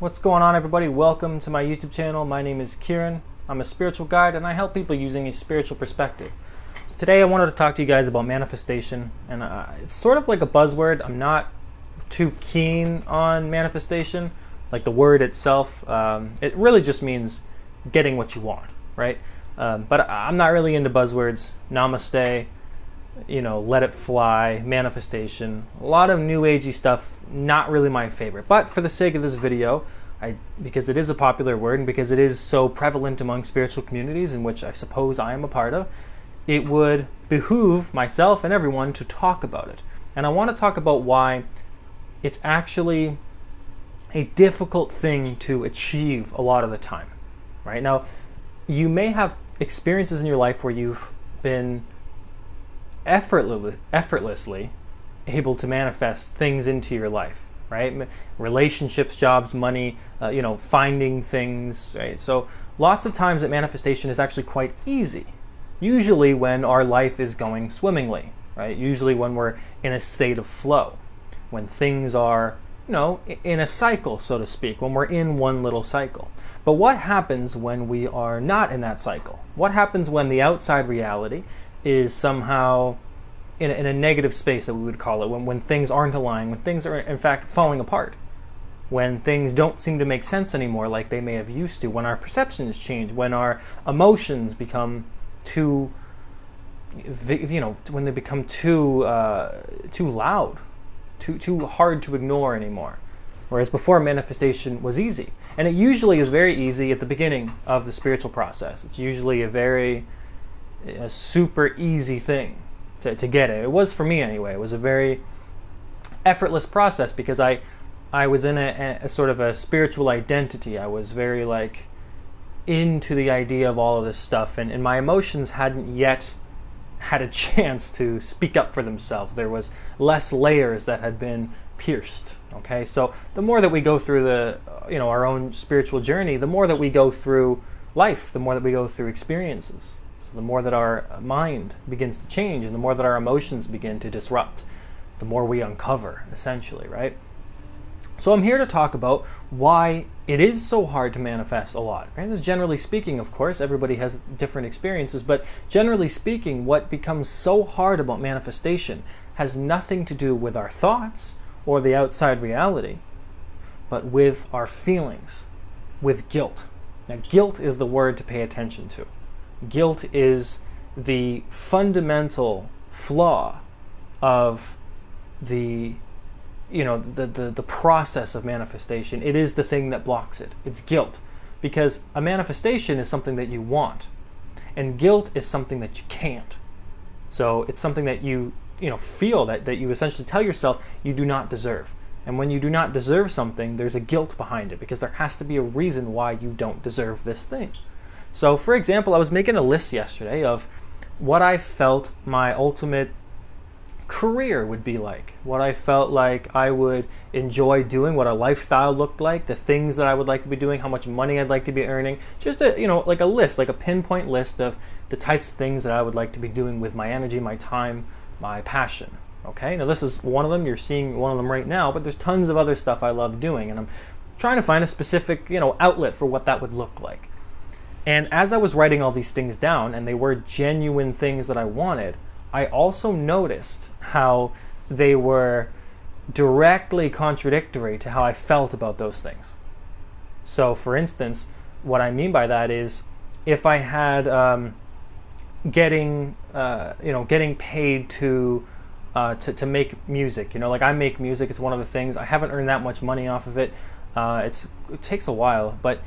What's going on, everybody? Welcome to my YouTube channel. My name is Kieran. I'm a spiritual guide and I help people using a spiritual perspective. So today I wanted to talk to you guys about manifestation, and it's sort of like a buzzword. I'm not too keen on manifestation, like the word itself. It really just means getting what you want, right? But I'm not really into buzzwords. Namaste, let it fly, manifestation, a lot of new agey stuff, not really my favorite. But for the sake of this video, because it is a popular word and because it is so prevalent among spiritual communities, in which I suppose I am a part of, it would behoove myself and everyone to talk about it. And I want to talk about why it's actually a difficult thing to achieve a lot of the time. Right now, you may have experiences in your life where you've been effortlessly able to manifest things into your life, right? Relationships, jobs, money, finding things, right? So lots of times that manifestation is actually quite easy, usually when our life is going swimmingly, right? Usually when we're in a state of flow, when things are, in a cycle, so to speak, when we're in one little cycle. But what happens when we are not in that cycle? What happens when the outside reality is somehow in a negative space, that we would call it, when things aren't aligning, when things are in fact falling apart, when things don't seem to make sense anymore like they may have used to, when our perceptions change, when our emotions become too, when they become too loud, too hard to ignore anymore. Whereas before, manifestation was easy. And it usually is very easy at the beginning of the spiritual process. It's usually a super easy thing to get it. It was for me anyway. It was a very effortless process because I was in a sort of a spiritual identity. I was very into the idea of all of this stuff, and my emotions hadn't yet had a chance to speak up for themselves. There was less layers that had been pierced. Okay, so the more that we go through our own spiritual journey, the more that we go through life, the more that we go through experiences. The more that our mind begins to change and the more that our emotions begin to disrupt, the more we uncover, essentially, right? So I'm here to talk about why it is so hard to manifest a lot. Right? This, generally speaking, of course, everybody has different experiences, but generally speaking, what becomes so hard about manifestation has nothing to do with our thoughts or the outside reality, but with our feelings, with guilt. Now, guilt is the word to pay attention to. Guilt is the fundamental flaw of the process of manifestation. It is the thing that blocks it. It's guilt, because a manifestation is something that you want, and guilt is something that you can't. So it's something that you feel that you essentially tell yourself you do not deserve. And when you do not deserve something, there's a guilt behind it, because there has to be a reason why you don't deserve this thing. So, for example, I was making a list yesterday of what I felt my ultimate career would be like, what I felt like I would enjoy doing, what a lifestyle looked like, the things that I would like to be doing, how much money I'd like to be earning, just a list, like a pinpoint list of the types of things that I would like to be doing with my energy, my time, my passion. Okay, now this is one of them. You're seeing one of them right now, but there's tons of other stuff I love doing, and I'm trying to find a specific, outlet for what that would look like. And as I was writing all these things down, and they were genuine things that I wanted, I also noticed how they were directly contradictory to how I felt about those things. So, for instance, what I mean by that is, if I had getting paid to make music, I make music. It's one of the things. I haven't earned that much money off of it. It takes a while, but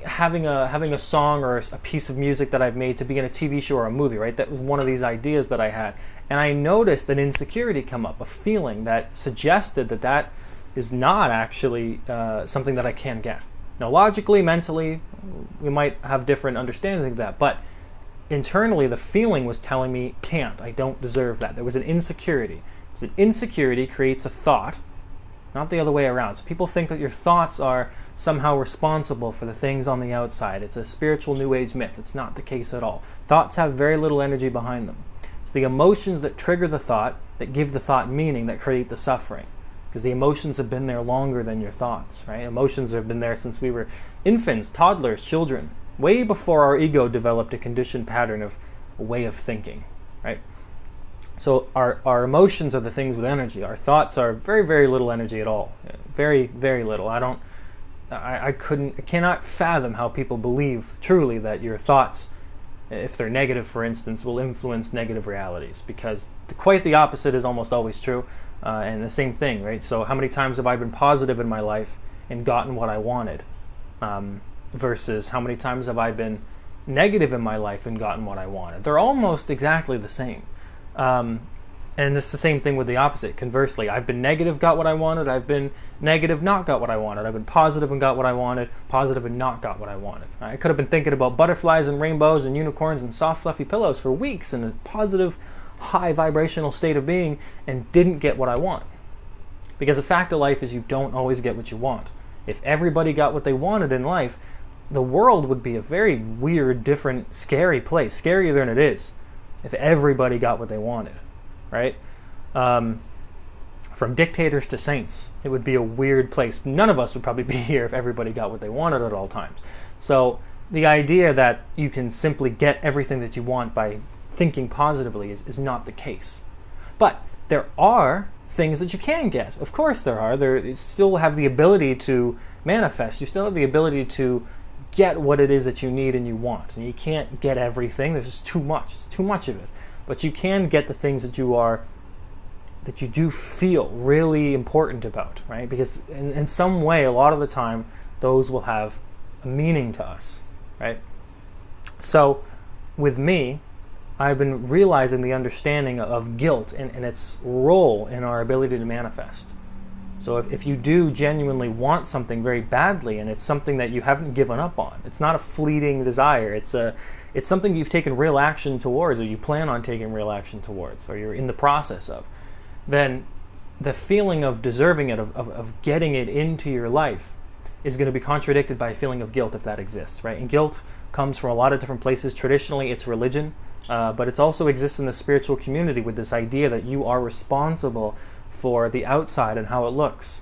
having a song or a piece of music that I've made to be in a TV show or a movie, right? That was one of these ideas that I had. And I noticed an insecurity come up, a feeling that suggested that is not actually something that I can get. Now, logically, mentally, we might have different understandings of that, but internally, the feeling was telling me, I don't deserve that. There was an insecurity. So an insecurity creates a thought, not the other way around. So people think that your thoughts are somehow responsible for the things on the outside. It's a spiritual New Age myth. It's not the case at all. Thoughts have very little energy behind them. It's the emotions that trigger the thought, that give the thought meaning, that create the suffering. because the emotions have been there longer than your thoughts, right? Emotions have been there since we were infants, toddlers, children, way before our ego developed a conditioned pattern of a way of thinking, right? So our emotions are the things with energy. Our thoughts are very, very little energy at all. Very, very little. I cannot fathom how people believe truly that your thoughts, if they're negative, for instance, will influence negative realities, because quite the opposite is almost always true, and the same thing, right? So how many times have I been positive in my life and gotten what I wanted, versus how many times have I been negative in my life and gotten what I wanted? They're almost exactly the same. And it's the same thing with the opposite. Conversely, I've been negative, got what I wanted. I've been negative, not got what I wanted. I've been positive and got what I wanted. Positive and not got what I wanted. I could have been thinking about butterflies and rainbows and unicorns and soft, fluffy pillows for weeks in a positive, high vibrational state of being and didn't get what I want. Because the fact of life is you don't always get what you want. If everybody got what they wanted in life, the world would be a very weird, different, scary place. Scarier than it is if everybody got what they wanted, right? From dictators to saints, it would be a weird place. None of us would probably be here if everybody got what they wanted at all times. So the idea that you can simply get everything that you want by thinking positively is not the case. But there are things that you can get. Of course there are. You still have the ability to manifest. You still have the ability to get what it is that you need and you want. And you can't get everything. There's just too much. It's too much of it. But you can get the things that you do feel really important about, right? Because in some way, a lot of the time, those will have a meaning to us, right? So with me, I've been realizing the understanding of guilt and its role in our ability to manifest. So if you do genuinely want something very badly, and it's something that you haven't given up on, it's not a fleeting desire, it's something you've taken real action towards, or you plan on taking real action towards, or you're in the process of, then the feeling of deserving it, of getting it into your life, is going to be contradicted by a feeling of guilt if that exists, right? And guilt comes from a lot of different places. Traditionally, it's religion, but it also exists in the spiritual community with this idea that you are responsible for the outside and how it looks.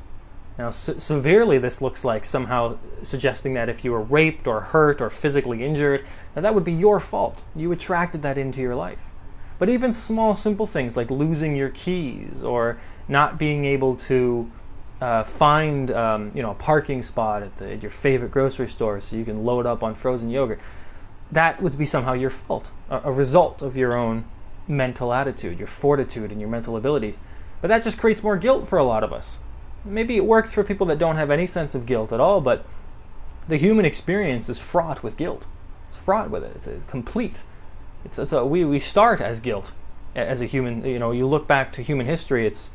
Now, severely, this looks like somehow suggesting that if you were raped or hurt or physically injured, that would be your fault. You attracted that into your life. But even small, simple things like losing your keys or not being able to find a parking spot at your favorite grocery store so you can load up on frozen yogurt, that would be somehow your fault, a result of your own mental attitude, your fortitude, and your mental abilities. But that just creates more guilt for a lot of us. Maybe it works for people that don't have any sense of guilt at all, but the human experience is fraught with guilt. It's fraught with it. It's complete. We start as guilt as a human. You look back to human history. It's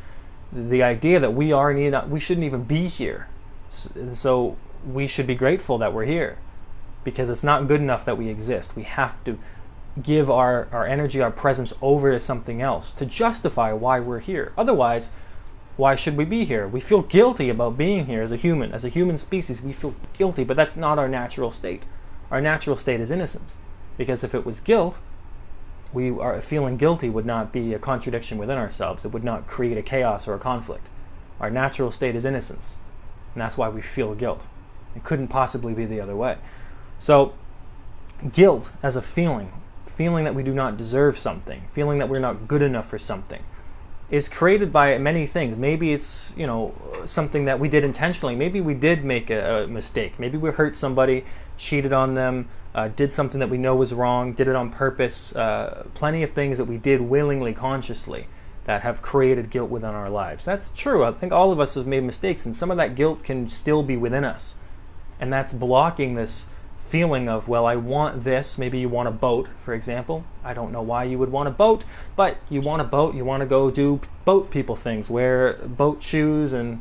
the idea that we shouldn't even be here. So we should be grateful that we're here, because it's not good enough that we exist. We have to give our energy, our presence over to something else to justify why we're here. Otherwise, why should we be here? We feel guilty about being here as a human species. We feel guilty, but that's not our natural state. Our natural state is innocence, because if it was guilt, feeling guilty would not be a contradiction within ourselves. It would not create a chaos or a conflict. Our natural state is innocence, and that's why we feel guilt. It couldn't possibly be the other way. So guilt as a feeling that we do not deserve something, feeling that we're not good enough for something, is created by many things. Maybe it's something that we did intentionally. Maybe we did make a mistake. Maybe we hurt somebody, cheated on them, did something that we know was wrong, did it on purpose. Plenty of things that we did willingly, consciously, that have created guilt within our lives. That's true. I think all of us have made mistakes, and some of that guilt can still be within us. And that's blocking this feeling of, well, I want this. Maybe you want a boat, for example. I don't know why you would want a boat, but you want a boat. You want to go do boat people things, wear boat shoes and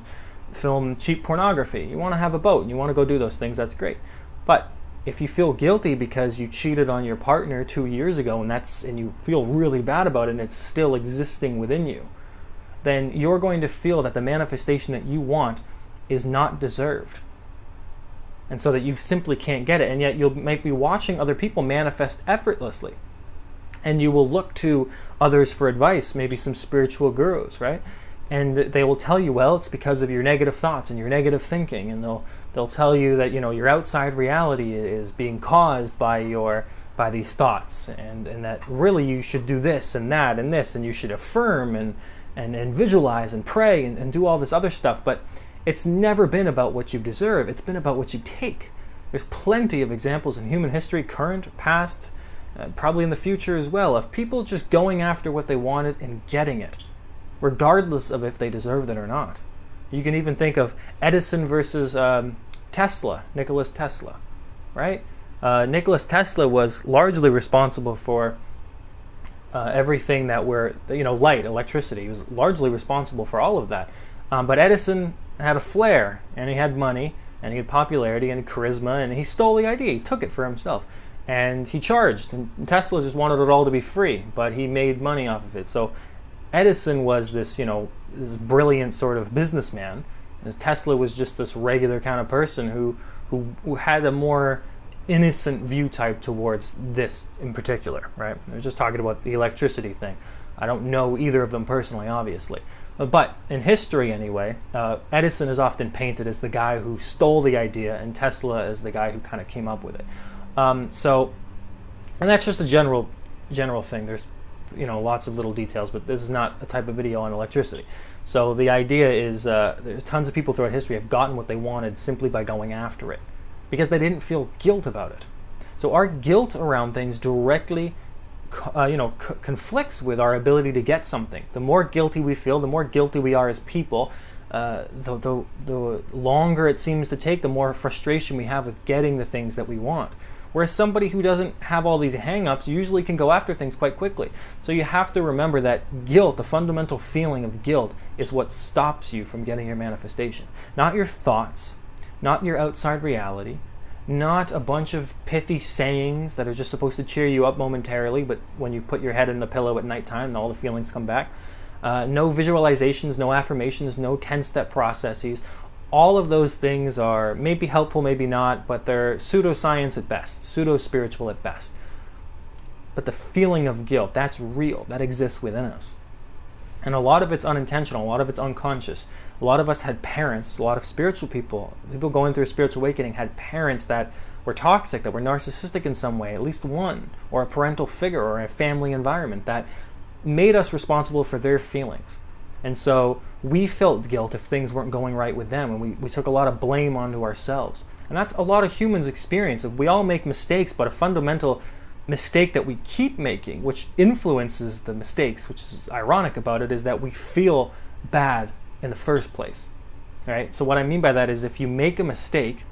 film cheap pornography. You want to have a boat and you want to go do those things. That's great. But if you feel guilty because you cheated on your partner 2 years ago and you feel really bad about it and it's still existing within you, then you're going to feel that the manifestation that you want is not deserved. And so that you simply can't get it. And yet you might be watching other people manifest effortlessly. And you will look to others for advice, maybe some spiritual gurus, right? And they will tell you, well, it's because of your negative thoughts and your negative thinking, and they'll tell you that your outside reality is being caused by these thoughts, and that really you should do this and that and this, and you should affirm and visualize and pray and do all this other stuff. But it's never been about what you deserve. It's been about what you take. There's plenty of examples in human history, current, past, probably in the future as well, of people just going after what they wanted and getting it, regardless of if they deserved it or not. You can even think of Edison versus Tesla, Nikola Tesla, right? Nikola Tesla was largely responsible for everything that light, electricity. He was largely responsible for all of that. But Edison had a flair, and he had money, and he had popularity and charisma, and he stole the idea. He took it for himself, and he charged. And Tesla just wanted it all to be free, but he made money off of it. So Edison was this, brilliant sort of businessman, and Tesla was just this regular kind of person who had a more innocent view type towards this in particular, right? I was just talking about the electricity thing. I don't know either of them personally, obviously. But in history anyway, Edison is often painted as the guy who stole the idea, and Tesla as the guy who kind of came up with it. And that's just a general thing. There's lots of little details, but this is not a type of video on electricity. So the idea is there's tons of people throughout history have gotten what they wanted simply by going after it, because they didn't feel guilt about it. So our guilt around things directly conflicts with our ability to get something. The more guilty we feel, the more guilty we are as people, the longer it seems to take, the more frustration we have with getting the things that we want. Whereas somebody who doesn't have all these hang-ups usually can go after things quite quickly. So you have to remember that guilt, the fundamental feeling of guilt, is what stops you from getting your manifestation. Not your thoughts, not your outside reality, not a bunch of pithy sayings that are just supposed to cheer you up momentarily, but when you put your head in the pillow at nighttime, all the feelings come back. No visualizations, no affirmations, no 10-step processes. All of those things are maybe helpful, maybe not, but they're pseudoscience at best, pseudo-spiritual at best. But the feeling of guilt, that's real, that exists within us. And a lot of it's unintentional, a lot of it's unconscious. A lot of us had parents, a lot of spiritual people going through a spiritual awakening had parents that were toxic, that were narcissistic in some way, at least one, or a parental figure or a family environment that made us responsible for their feelings. And so we felt guilt if things weren't going right with them, and we took a lot of blame onto ourselves. And that's a lot of humans' experience. We all make mistakes, but a fundamental mistake that we keep making, which influences the mistakes, which is ironic about it, is that we feel bad in the first place. Right? So what I mean by that is if you make a mistake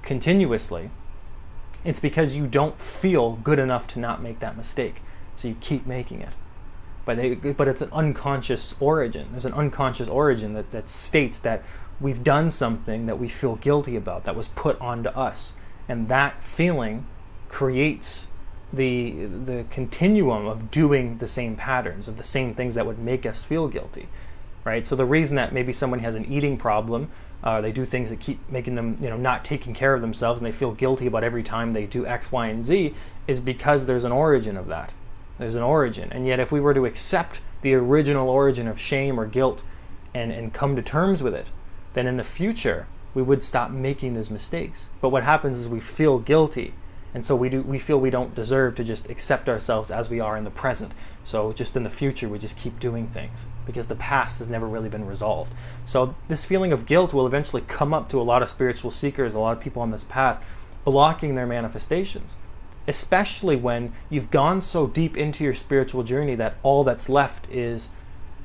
continuously, it's because you don't feel good enough to not make that mistake. So you keep making it. But it's an unconscious origin. There's an unconscious origin that states that we've done something that we feel guilty about, that was put onto us. And that feeling creates the continuum of doing the same patterns, of the same things that would make us feel guilty. Right? So the reason that maybe someone has an eating problem, they do things that keep making them, not taking care of themselves, and they feel guilty about every time they do X, Y, and Z, is because there's an origin of that. There's an origin. And yet if we were to accept the original origin of shame or guilt and come to terms with it, then in the future we would stop making those mistakes. But what happens is we feel guilty, and so we feel we don't deserve to just accept ourselves as we are in the present. So just in the future we just keep doing things because the past has never really been resolved. So this feeling of guilt will eventually come up to a lot of spiritual seekers, a lot of people on this path, blocking their manifestations. Especially when you've gone so deep into your spiritual journey that all that's left is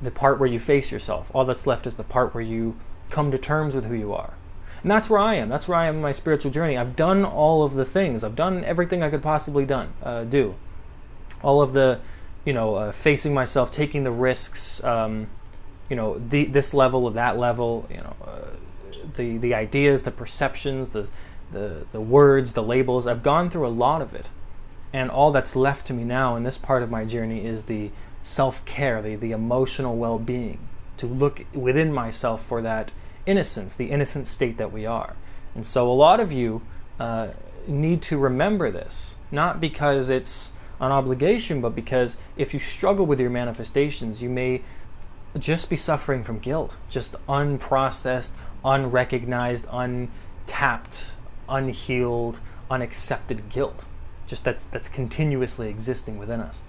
the part where you face yourself. All that's left is the part where you come to terms with who you are. And that's where I am. That's where I am in my spiritual journey. I've done all of the things. I've done everything I could possibly do. All of the, facing myself, taking the risks, this level of that level, the ideas, the perceptions, the words, the labels. I've gone through a lot of it. And all that's left to me now in this part of my journey is the self-care, the emotional well-being, to look within myself for that innocence, the innocent state that we are. And so a lot of you need to remember this, not because it's an obligation, but because if you struggle with your manifestations, you may just be suffering from guilt, just unprocessed, unrecognized, untapped, unhealed, unaccepted guilt. Just that's continuously existing within us.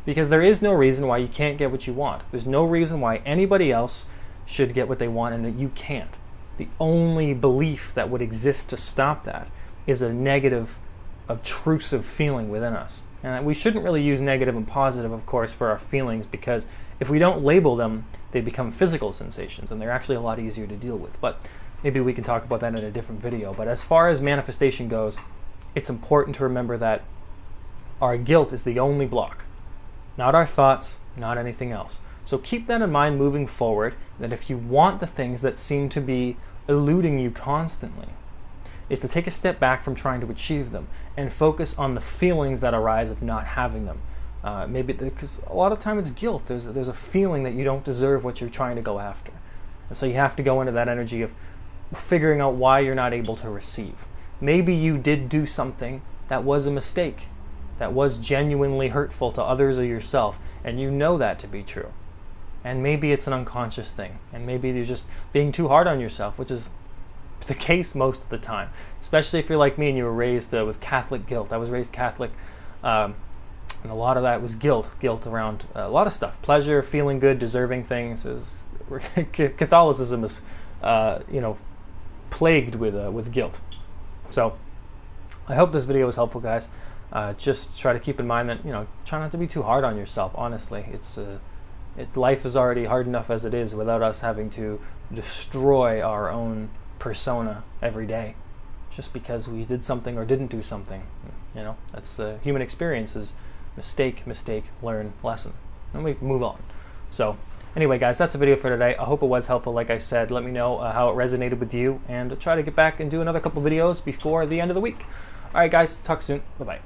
Because there is no reason why you can't get what you want. There's no reason why anybody else should get what they want and that you can't. The only belief that would exist to stop that is a negative, obtrusive feeling within us. And we shouldn't really use negative and positive, of course, for our feelings, because if we don't label them, they become physical sensations, and they're actually a lot easier to deal with. But maybe we can talk about that in a different video. But as far as manifestation goes, it's important to remember that our guilt is the only block. Not our thoughts, not anything else. So keep that in mind moving forward, that if you want the things that seem to be eluding you constantly, is to take a step back from trying to achieve them and focus on the feelings that arise of not having them. Maybe because a lot of time it's guilt. There's a feeling that you don't deserve what you're trying to go after. And so you have to go into that energy of figuring out why you're not able to receive. Maybe you did do something that was a mistake, that was genuinely hurtful to others or yourself, and you know that to be true. And maybe it's an unconscious thing, and maybe you're just being too hard on yourself, which is the case most of the time, especially if you're like me and you were raised with Catholic guilt. I was raised Catholic, and a lot of that was guilt around a lot of stuff, pleasure, feeling good, deserving things. Catholicism is, plagued with guilt. So I hope this video was helpful, guys. Just try to keep in mind that, try not to be too hard on yourself. Honestly, life is already hard enough as it is without us having to destroy our own persona every day just because we did something or didn't do something. That's the human experience, is mistake, learn, lesson, and we move on. So anyway, guys, that's a video for today. I hope it was helpful. Like I said, let me know how it resonated with you, and I'll try to get back and do another couple videos before the end of the week. All right, guys, talk soon. Bye-bye.